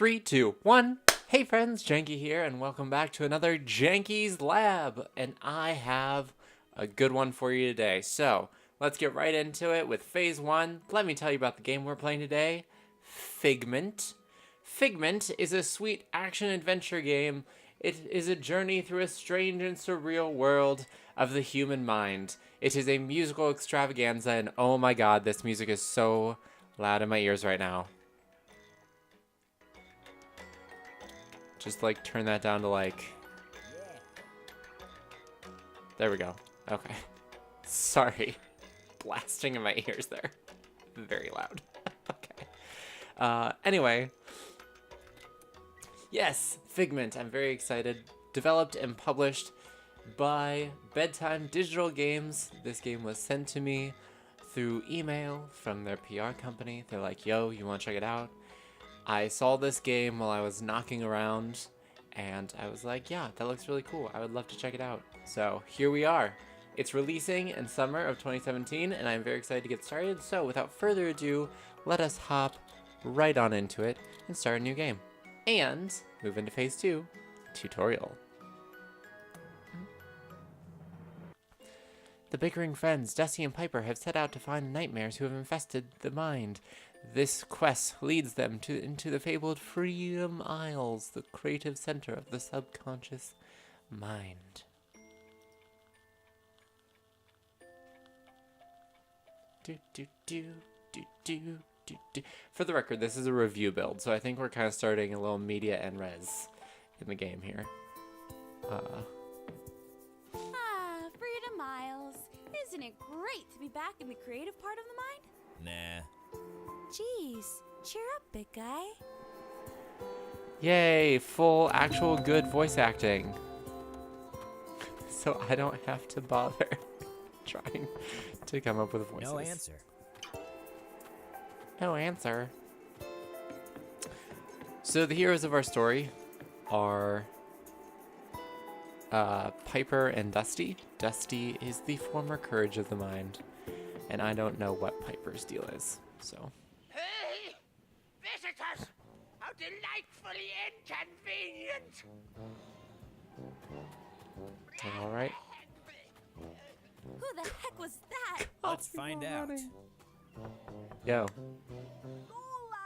3, 2, 1. Hey friends, Janky here, and welcome back to another Janky's Lab. And I have a good one for you today. So, let's get right into it with Phase 1. Let me tell you about the game we're playing today, Figment. Figment is a sweet action-adventure game. It is a journey through a strange and surreal world of the human mind. It is a musical extravaganza, and oh my god, this music is so loud in my ears right now. Just like turn that down to like, there we go. Okay. Sorry. Blasting in my ears there. Very loud. Okay. Anyway. Yes, Figment. I'm very excited. Developed and published by Bedtime Digital Games. This game was sent to me through email from their PR company. They're like, yo, you want to check it out? I saw this game while I was knocking around, and I was like, yeah, that looks really cool. I would love to check it out. So here we are. It's releasing in summer of 2017, and I'm very excited to get started. So without further ado, let us hop right on into it and start a new game. And move into Phase 2, Tutorial. The bickering friends, Dusty and Piper, have set out to find nightmares who have infested the mind. This quest leads them into the fabled Freedom Isles, the creative center of the subconscious mind. For the record, this is a review build, so I think we're kind of starting a little media and res in the game here. Freedom Isles. Isn't it great to be back in the creative part of the mind? Nah. Jeez, cheer up, big guy. Yay, full actual good voice acting. So I don't have to bother trying to come up with voices. No answer. No answer. So the heroes of our story are Piper and Dusty. Dusty is the former courage of the mind, and I don't know what Piper's deal is, so. Hey! Visitors! How delightfully inconvenient! Alright. Who the heck was that? Let's find out. Yo. Go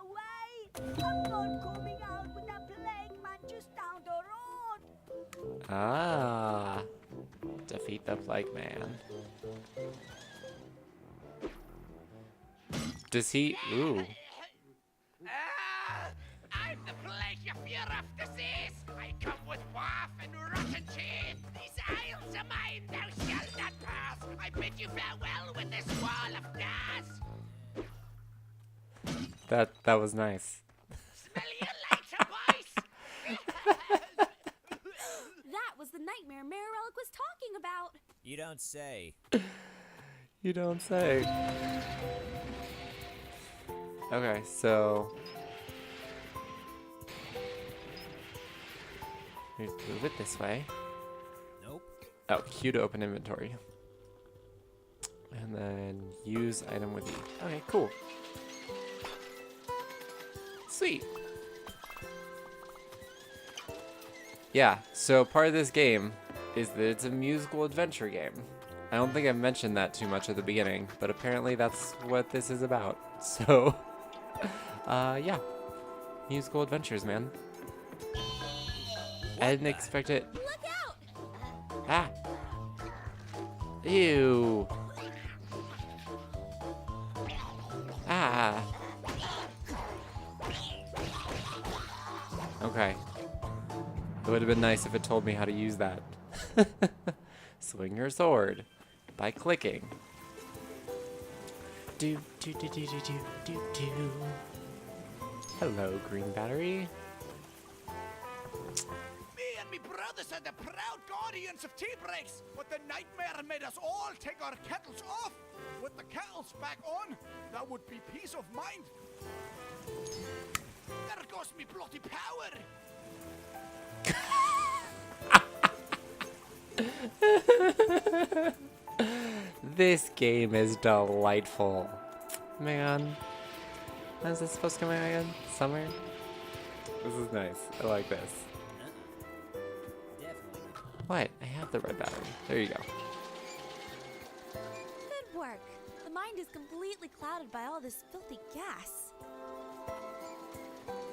away! I'm not coming out with a plague man just down the road! Ah. Defeat the Plague Man. Does he? Ooh. I'm the plague of fear of disease! I come with waff and rotten cheese! These isles are mine, thou shalt not pass! I bid you farewell with this wall of glass! That was nice. Smell you later, boys! That was the nightmare Mare Relic was talking about. You don't say. You don't say. Okay, so we move it this way. Nope. Oh, Q to open inventory. And then use item with E. Okay, cool. Sweet. Yeah, so part of this game is that it's a musical adventure game. I don't think I mentioned that too much at the beginning, but apparently that's what this is about. So, yeah. Musical adventures, man. I didn't expect it. Look out! Ah! Ew! Ah! Okay. It would have been nice if it told me how to use that. Swing your sword by clicking. Do do do do do do do do. Hello, green battery. Me and me brothers are the proud guardians of tea breaks, but the nightmare made us all take our kettles off. With the kettles back on, that would be peace of mind. There goes me bloody power. This game is delightful. Man. When is this supposed to come out again? Summer? This is nice. I like this. Definitely not. What? I have the red battery. There you go. Good work. The mind is completely clouded by all this filthy gas.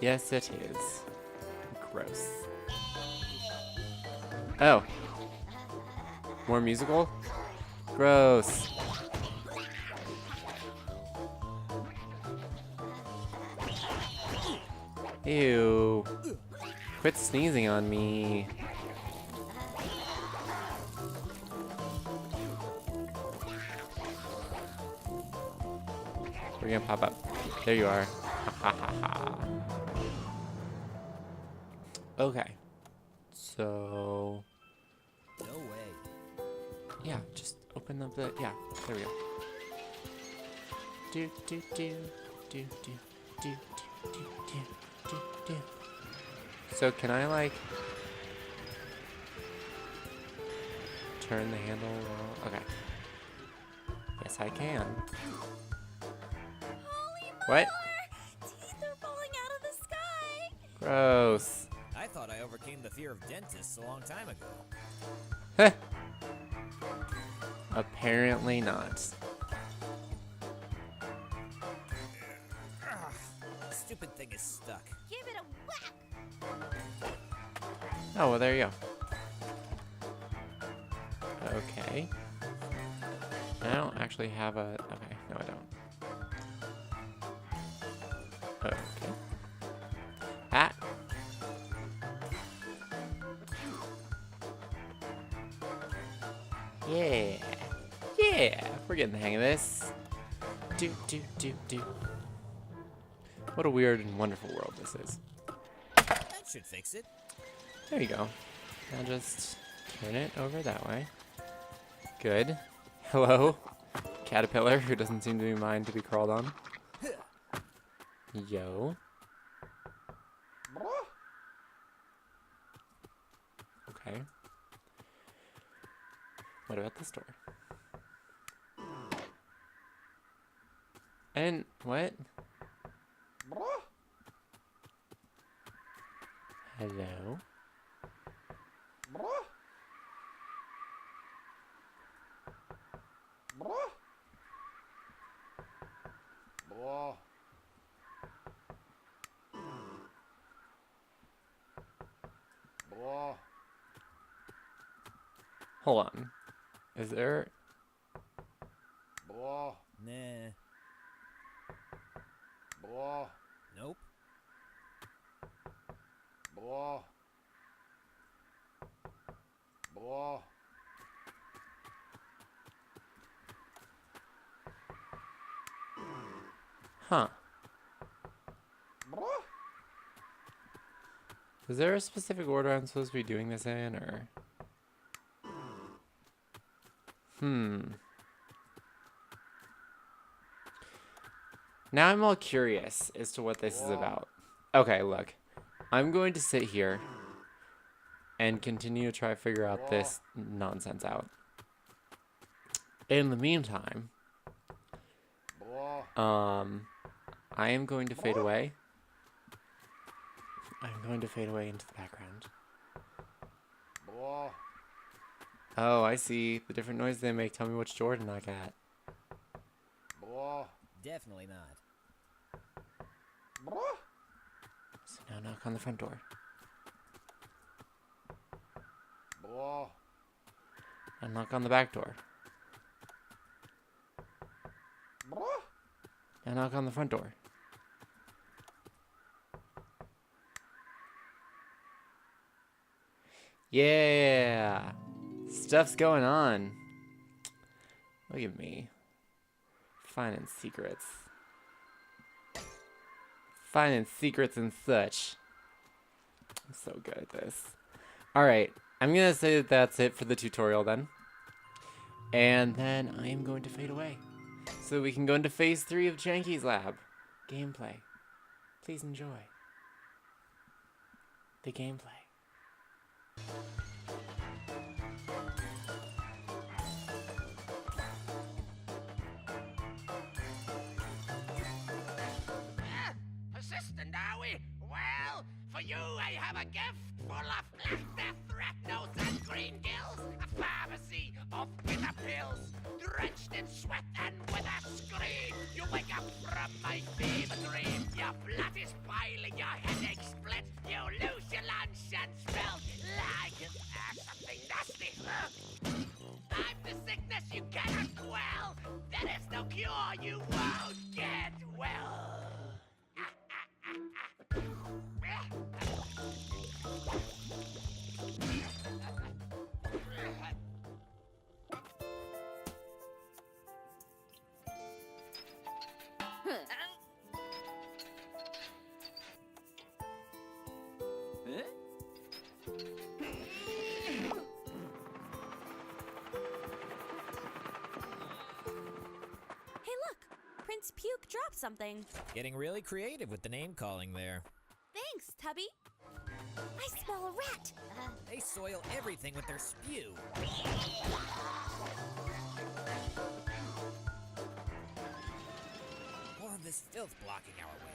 Yes, it is. Gross. Oh. More musical? Gross. Ew. Quit sneezing on me. We're gonna pop up. There you are. Ha ha ha. Okay. So. No way. Yeah, just open up the. Yeah, there we go. Do do do do do do do do do do. So can I like turn the handle? Okay. Yes, I can. Holy What? molar! Teeth are falling out of the sky! Gross. I thought I overcame the fear of dentists a long time ago. Heh. Apparently not. Ugh, the stupid thing is stuck. Give it a whack! Oh, well, there you go. Okay. I don't actually have a... Okay, no, I don't. Okay. Ah! Yeah! Yeah! We're getting the hang of this. Do, do, do, do. What a weird and wonderful world this is. That should fix it. There you go. Now just turn it over that way. Good. Hello, caterpillar who doesn't seem to be mine to be crawled on. Yo. Okay. What about this door? And what? Hello? Hold on. Is there... Nah. Nope. Huh. Is there a specific order I'm supposed to be doing this in, or... Now I'm all curious as to what this is about. Okay, look. I'm going to sit here and continue to try to figure out this nonsense out. In the meantime, I am going to fade away. I'm going to fade away into the background. Oh, I see. The different noises they make tell me which door to knock at. Definitely not. So now knock on the front door. And knock on the back door. And knock on the front door. Yeah! Stuff's going on. Look at me. Finding secrets. Finding secrets and such. I'm so good at this. Alright, I'm gonna say that that's it for the tutorial then. And then I am going to fade away. So we can go into phase 3 of Janky's lab. Gameplay. Please enjoy the gameplay. Persistent, are we? Well, for you I have a gift full of laughter, threat nose, and green gills. A pharmacy of bitter pills, drenched in sweat and with a scream. You wake up from my fever dream. Your blood is boiling, your headache splits. You lose your lunch and smell like something nasty. I'm the sickness you cannot quell. There is no cure, you won't get well. Hey, look! Prince Puke dropped something. Getting really creative with the name calling there. Thanks, Tubby. I smell a rat. They soil everything with their spew. More of this filth blocking our way.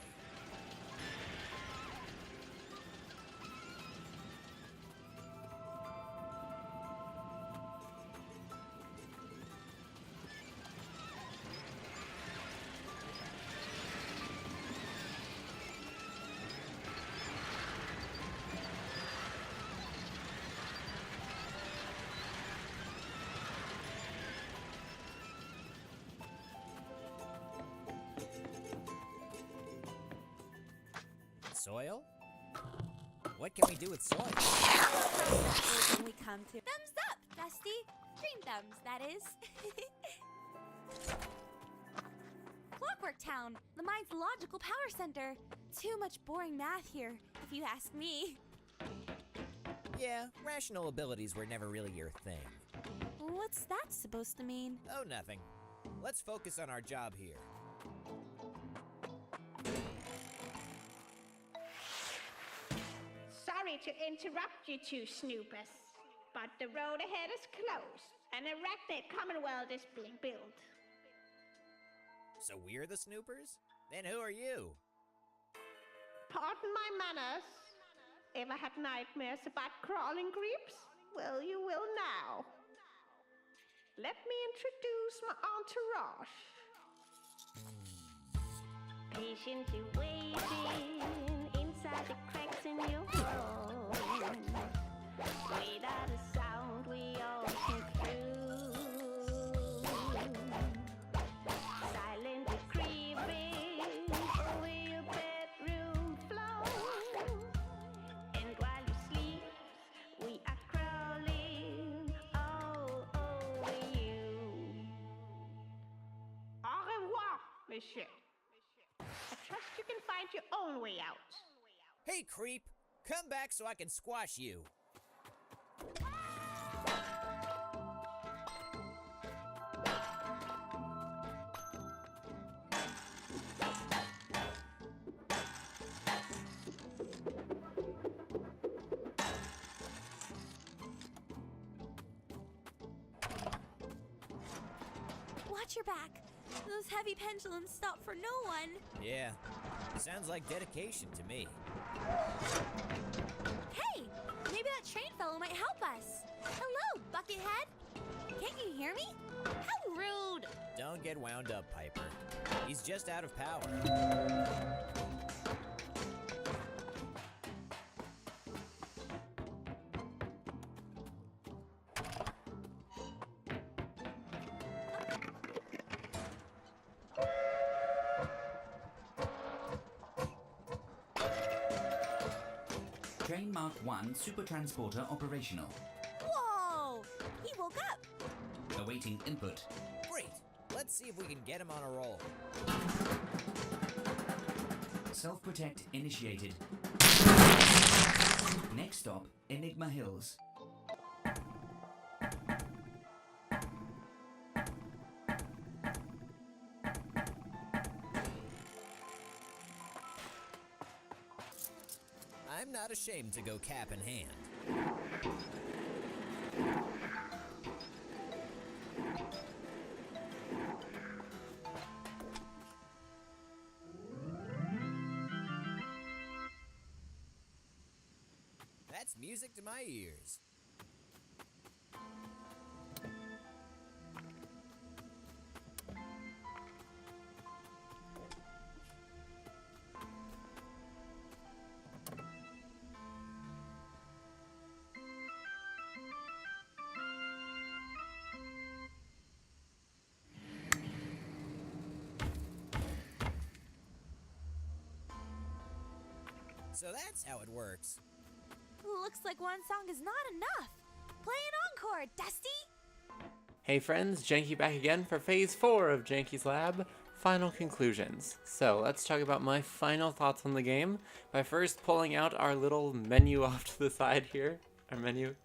Soil? What can we do with soil? When we come to thumbs up, Dusty. Green thumbs, that is. Clockwork Town, the mind's logical power center. Too much boring math here, if you ask me. Yeah, rational abilities were never really your thing. What's that supposed to mean? Oh, nothing. Let's focus on our job here. Sorry to interrupt you two snoopers, but the road ahead is closed, and a arachnid commonwealth is being built. So we're the snoopers? Then who are you? Pardon my manners. Ever had nightmares about crawling creeps? Well, you will now. Let me introduce my entourage. Patiently waiting inside the cracks in your wall. Without a sound, we all sink through. Silently creeping over your bedroom floor. And while you sleep, we are crawling all over you. Au revoir, monsieur. I trust you can find your own way out. Hey, creep! Come back so I can squash you. Watch your back. Those heavy pendulums stop for no one. Yeah, sounds like dedication to me. Hey, maybe that train fellow might help us. Hello, Buckethead. Can't you hear me? How rude. Don't get wound up, Piper. He's just out of power. Train Mark 1 Supertransporter operational. Whoa! He woke up. Awaiting input. Great! Let's see if we can get him on a roll. Self-protect initiated. Next stop, Enigma Hills. I'm not ashamed to go cap in hand. That's music to my ears. So that's how it works. Looks like one song is not enough. Play an encore, Dusty! Hey friends, Janky back again for Phase 4 of Janky's Lab, Final Conclusions. So let's talk about my final thoughts on the game by first pulling out our little menu off to the side here. Our menu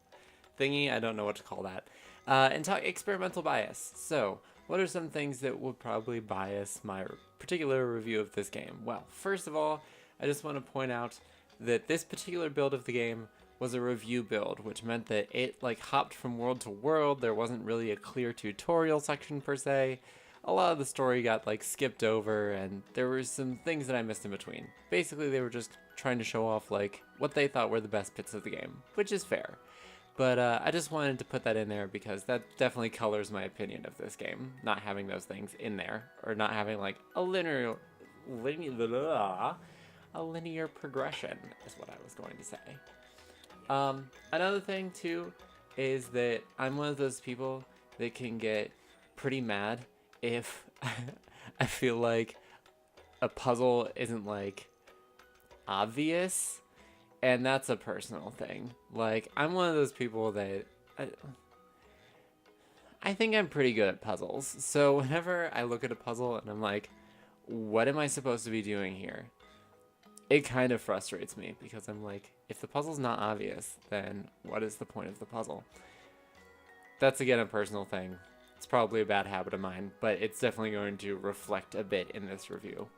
thingy, I don't know what to call that. And talk experimental bias. So, what are some things that would probably bias my particular review of this game? Well, first of all, I just want to point out that this particular build of the game was a review build, which meant that it like hopped from world to world. There wasn't really a clear tutorial section per se. A lot of the story got like skipped over, and there were some things that I missed in between. Basically, they were just trying to show off like what they thought were the best bits of the game, which is fair. But I just wanted to put that in there because that definitely colors my opinion of this game, not having those things in there, or not having like a linear progression is what I was going to say. Another thing too is that I'm one of those people that can get pretty mad if I feel like a puzzle isn't like obvious, and that's a personal thing. Like, I'm one of those people that I think I'm pretty good at puzzles, so whenever I look at a puzzle and I'm like, what am I supposed to be doing here? It kind of frustrates me because I'm like, if the puzzle's not obvious, then what is the point of the puzzle? That's again a personal thing. It's probably a bad habit of mine, but it's definitely going to reflect a bit in this review.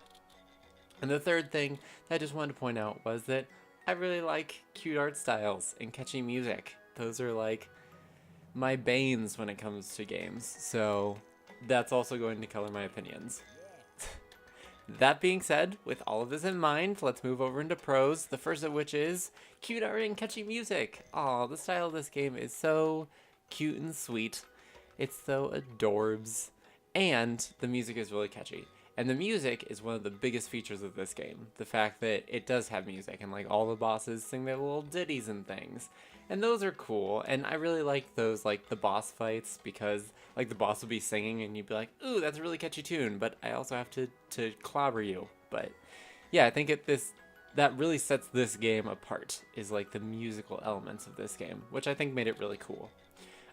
And the third thing that I just wanted to point out was that I really like cute art styles and catchy music. Those are like my banes when it comes to games, so that's also going to color my opinions. That being said, with all of this in mind, let's move over into pros, the first of which is cute art and catchy music. Aw, the style of this game is so cute and sweet. It's so adorbs, and the music is really catchy. And the music is one of the biggest features of this game. The fact that it does have music, and like all the bosses sing their little ditties and things. And those are cool, and I really like those, like the boss fights, because like the boss will be singing and you'd be like, ooh, that's a really catchy tune, but I also have to clobber you. But yeah, I think that really sets this game apart, is like the musical elements of this game, which I think made it really cool.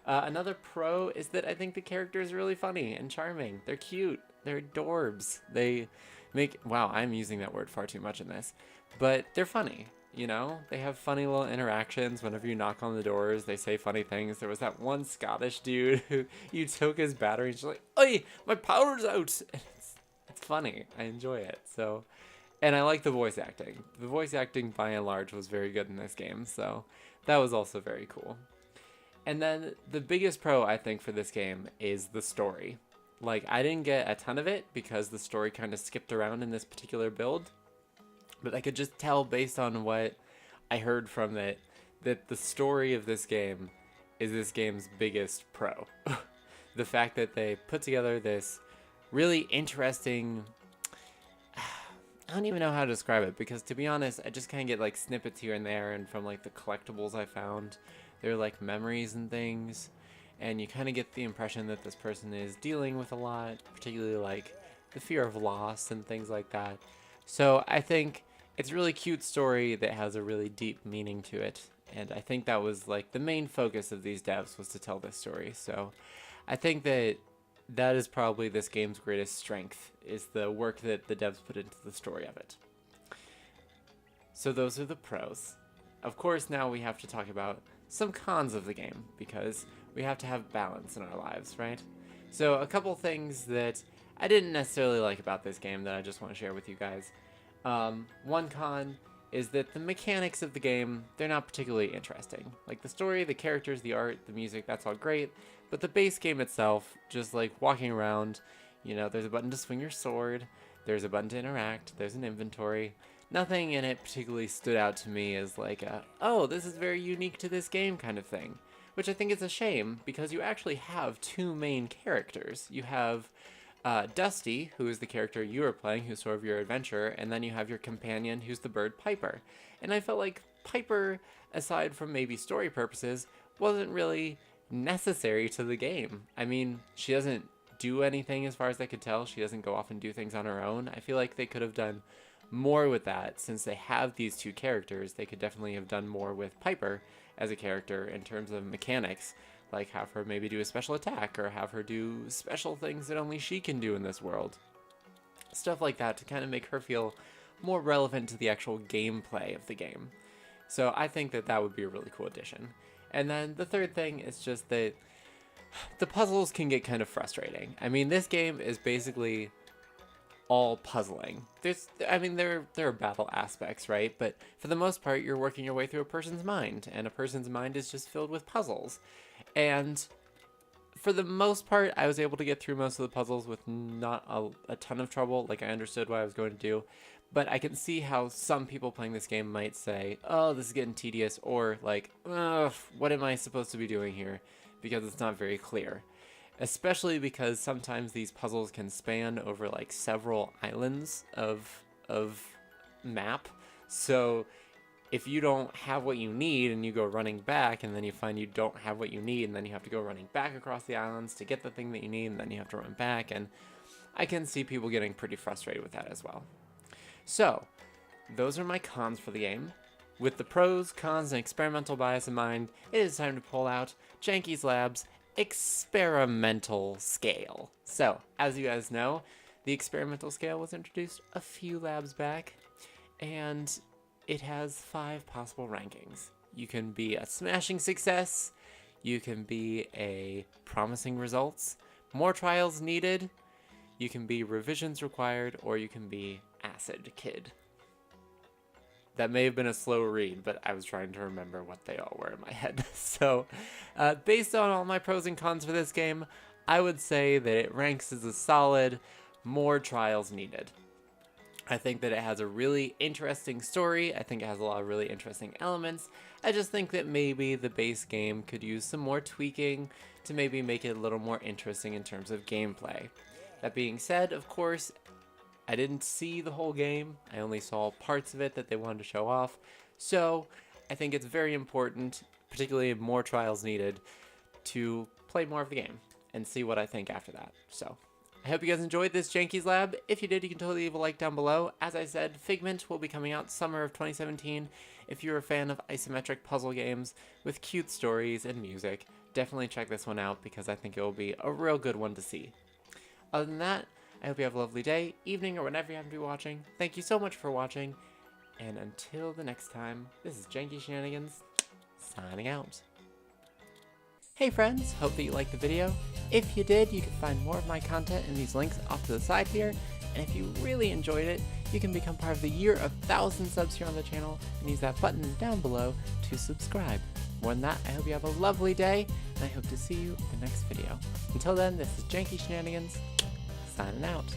Another pro is that I think the characters are really funny and charming. They're cute. They're adorbs. They make... Wow, I'm using that word far too much in this. But they're funny, you know? They have funny little interactions. Whenever you knock on the doors, they say funny things. There was that one Scottish dude who you took his battery and she's like, "Oi, my power's out!" And it's funny. I enjoy it. So, and I like the voice acting. The voice acting, by and large, was very good in this game. So that was also very cool. And then the biggest pro, I think, for this game is the story. Like, I didn't get a ton of it because the story kind of skipped around in this particular build. But I could just tell based on what I heard from it that the story of this game is this game's biggest pro. The fact that they put together this really interesting... I don't even know how to describe it, because to be honest, I just kind of get like snippets here and there, and from like the collectibles I found, they're like memories and things, and you kind of get the impression that this person is dealing with a lot, particularly like the fear of loss and things like that. So I think it's a really cute story that has a really deep meaning to it, and I think that was like the main focus of these devs, was to tell this story. So I think that is probably this game's greatest strength, is the work that the devs put into the story of it. So those are the pros. Of course, now we have to talk about some cons of the game, because we have to have balance in our lives, right? So a couple things that I didn't necessarily like about this game that I just want to share with you guys. One con is that the mechanics of the game, they're not particularly interesting. Like the story, the characters, the art, the music, that's all great, but the base game itself, just like walking around, you know, there's a button to swing your sword, there's a button to interact, there's an inventory, Nothing in it particularly stood out to me as like oh, this is very unique to this game kind of thing. Which I think is a shame, because you actually have two main characters. You have Dusty, who is the character you are playing, who's sort of your adventurer, and then you have your companion, who's the bird Piper. And I felt like Piper, aside from maybe story purposes, wasn't really necessary to the game. I mean, she doesn't do anything as far as I could tell. She doesn't go off and do things on her own. I feel like they could have done more with that. Since they have these two characters, they could definitely have done more with Piper as a character in terms of mechanics, like have her maybe do a special attack or have her do special things that only she can do in this world. Stuff like that to kind of make her feel more relevant to the actual gameplay of the game. So I think that that would be a really cool addition. And then the third thing is just that the puzzles can get kind of frustrating. I mean, this game is basically all puzzling. There are battle aspects, right? But for the most part, you're working your way through a person's mind, and a person's mind is just filled with puzzles. And for the most part, I was able to get through most of the puzzles with not a ton of trouble. Like, I understood what I was going to do, but I can see how some people playing this game might say, oh, this is getting tedious, or like, ugh, what am I supposed to be doing here? Because it's not very clear. Especially because sometimes these puzzles can span over like several islands of map. So if you don't have what you need and you go running back, and then you find you don't have what you need, and then you have to go running back across the islands to get the thing that you need, and then you have to run back, and I can see people getting pretty frustrated with that as well. So those are my cons for the game. With the pros, cons, and experimental bias in mind, it is time to pull out Janky's Lab's experimental scale. So, as you guys know, the experimental scale was introduced a few labs back, and it has 5 possible rankings. You can be a smashing success, you can be a promising results, more trials needed, you can be revisions required, or you can be acid kid. That may have been a slow read, but I was trying to remember what they all were in my head. So, based on all my pros and cons for this game, I would say that it ranks as a solid more trials needed. I think that it has a really interesting story. I think it has a lot of really interesting elements. I just think that maybe the base game could use some more tweaking to maybe make it a little more interesting in terms of gameplay. That being said, of course, I didn't see the whole game. I only saw parts of it that they wanted to show off. So I think it's very important, particularly if more trials needed, to play more of the game and see what I think after that. So I hope you guys enjoyed this Janky's Lab. If you did, you can totally leave a like down below. As I said, Figment will be coming out summer of 2017. If you're a fan of isometric puzzle games with cute stories and music, definitely check this one out because I think it will be a real good one to see. Other than that, I hope you have a lovely day, evening, or whenever you happen to be watching. Thank you so much for watching, and until the next time, this is Janky Shenanigans, signing out. Hey friends, hope that you liked the video. If you did, you can find more of my content in these links off to the side here, and if you really enjoyed it, you can become part of the year of 1,000 subs here on the channel, and use that button down below to subscribe. More than that, I hope you have a lovely day, and I hope to see you in the next video. Until then, this is Janky Shenanigans, signing out.